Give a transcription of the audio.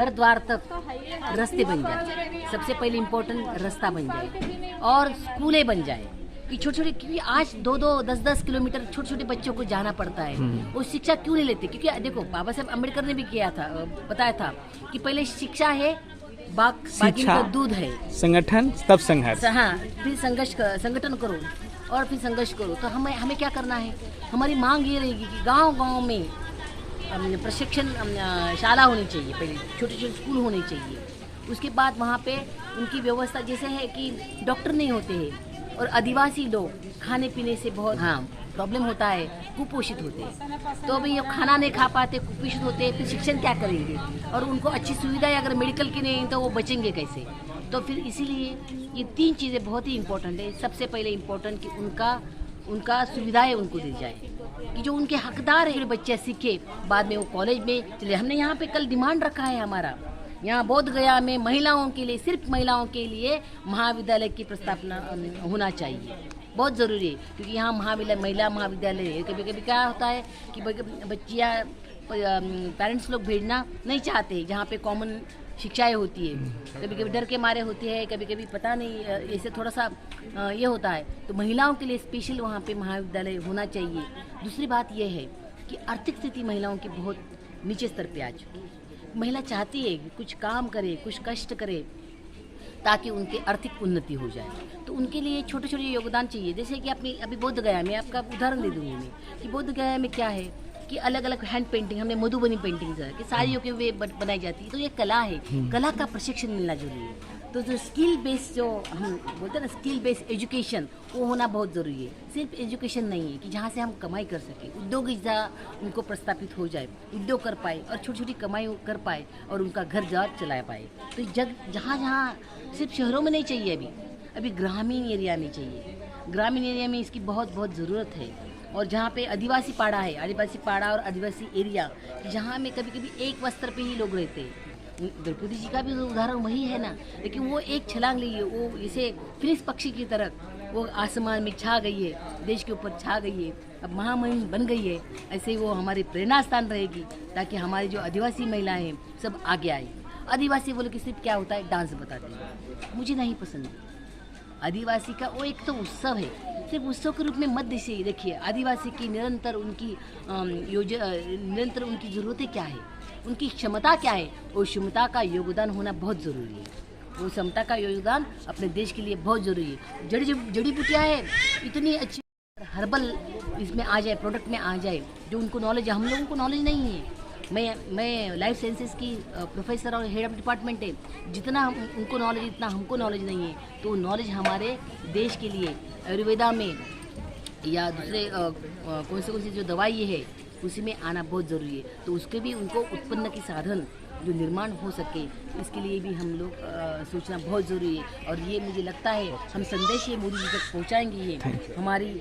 घर द्वार तक रास्ते बन जाए, सबसे पहले इम्पोर्टेंट रास्ता बन जाए, और स्कूलें बन जाए कि छोटे छोटे, क्योंकि आज 2-2, 10-10 किलोमीटर छोटे छोटे बच्चों को जाना पड़ता है। वो शिक्षा क्यों नहीं लेते? क्योंकि देखो बाबा साहब अम्बेडकर ने भी किया था, बताया था कि पहले शिक्षा है, बाकी का दूध है, संगठन तब संघर्ष। हाँ, फिर संगठन करो और फिर संघर्ष करो। तो हमें क्या करना है? हमारी मांग ये रहेगी कि गांव-गांव में प्रशिक्षण शाला होनी चाहिए, पहले छोटे छोटे स्कूल होने चाहिए। उसके बाद वहाँ पे उनकी व्यवस्था जैसे है कि डॉक्टर नहीं होते हैं, और आदिवासी लोग खाने पीने से बहुत प्रॉब्लम होता है, कुपोषित होते हैं। तो अभी ये खाना नहीं खा पाते, कुपोषित होते हैं, फिर शिक्षण क्या करेंगे? और उनको अच्छी सुविधाएं अगर मेडिकल की नहीं तो वो बचेंगे कैसे? तो फिर इसीलिए ये 3 चीज़ें बहुत ही इम्पोर्टेंट है। सबसे पहले इम्पोर्टेंट कि उनका सुविधाएं उनको दी जाए, कि जो उनके हकदार है बच्चे सीखे, बाद में वो कॉलेज में चले। हमने यहाँ पे कल डिमांड रखा है हमारा, यहाँ बोध गया में महिलाओं के लिए, सिर्फ महिलाओं के लिए महाविद्यालय की प्रस्तावना होना चाहिए, बहुत ज़रूरी है। क्योंकि यहाँ महिला महाविद्यालय है। कभी कभी क्या होता है कि बच्चियाँ पेरेंट्स लोग भेजना नहीं चाहते जहाँ पे कॉमन शिक्षाएं होती है, कभी कभी डर के मारे होती है, कभी कभी पता नहीं, ऐसे थोड़ा सा ये होता है। तो महिलाओं के लिए स्पेशल वहाँ पे महाविद्यालय होना चाहिए। दूसरी बात यह है कि आर्थिक स्थिति महिलाओं की बहुत नीचे स्तर पे आ चुकी है। महिला चाहती है कि कुछ काम करे, कुछ कष्ट करे, ताकि उनकी आर्थिक उन्नति हो जाए। तो उनके लिए छोटे छोटे योगदान चाहिए। जैसे कि अभी बोध गया में, आपका उदाहरण दे दूँगी मैं कि बोध गया में क्या है कि अलग अलग हैंड पेंटिंग, हमने मधुबनी पेंटिंग कि साड़ियों के वे बनाई जाती है। तो ये कला है, कला का प्रशिक्षण मिलना जरूरी है। तो जो स्किल बेस्ड, जो हम बोलते हैं ना स्किल बेस्ड एजुकेशन, वो होना बहुत ज़रूरी है। सिर्फ एजुकेशन नहीं है कि जहाँ से हम कमाई कर सकें, उद्योग उनको प्रस्तापित हो जाए, उद्योग कर पाए और छोटी छोटी कमाई कर पाए और उनका घर द्वार चला पाए। तो जहाँ जहाँ सिर्फ शहरों में नहीं चाहिए, अभी ग्रामीण एरिया में चाहिए। ग्रामीण एरिया में इसकी बहुत बहुत ज़रूरत है। और जहाँ पे आदिवासी पाड़ा है, आदिवासी पाड़ा और आदिवासी एरिया, जहाँ में कभी कभी एक वस्त्र पे ही लोग रहते हैं। द्रौपदी जी का भी उदाहरण वही है ना, लेकिन वो एक छलांग ली है, वो इसे फिनिक्स पक्षी की तरह वो आसमान में छा गई है, देश के ऊपर छा गई है, अब महामहिम बन गई है। ऐसे ही वो हमारी प्रेरणा स्थान रहेगी, ताकि हमारी जो आदिवासी महिलाएं हैं सब आगे आए। आदिवासी बोले कि सिर्फ क्या होता है, डांस बताते हैं, मुझे नहीं पसंद। आदिवासी का वो एक तो उत्सव है, सिर्फ उत्सव के रूप में मत देखिए। आदिवासी की निरंतर उनकी निरंतर उनकी ज़रूरतें क्या है, उनकी क्षमता क्या है, और क्षमता का योगदान होना बहुत ज़रूरी है। वो क्षमता का योगदान अपने देश के लिए बहुत ज़रूरी है। जड़ी बूटियाँ है इतनी अच्छी, हर्बल इसमें आ जाए, प्रोडक्ट में आ जाए, जो उनको नॉलेज है, हम लोगों को नॉलेज नहीं है। मैं लाइफ साइंसेस की प्रोफेसर और हेड ऑफ डिपार्टमेंट है, जितना उनको नॉलेज इतना हमको नॉलेज नहीं है। तो नॉलेज हमारे देश के लिए आयुर्वेदा में या दूसरे कौन सी जो दवाई है उसी में आना बहुत ज़रूरी है। तो उसके भी उनको उत्पन्न की साधन जो निर्माण हो सके, इसके लिए भी हम लोग सोचना बहुत ज़रूरी है। और ये मुझे लगता है हम संदेश ये मोदी जी तक पहुँचाएंगे, ये हमारी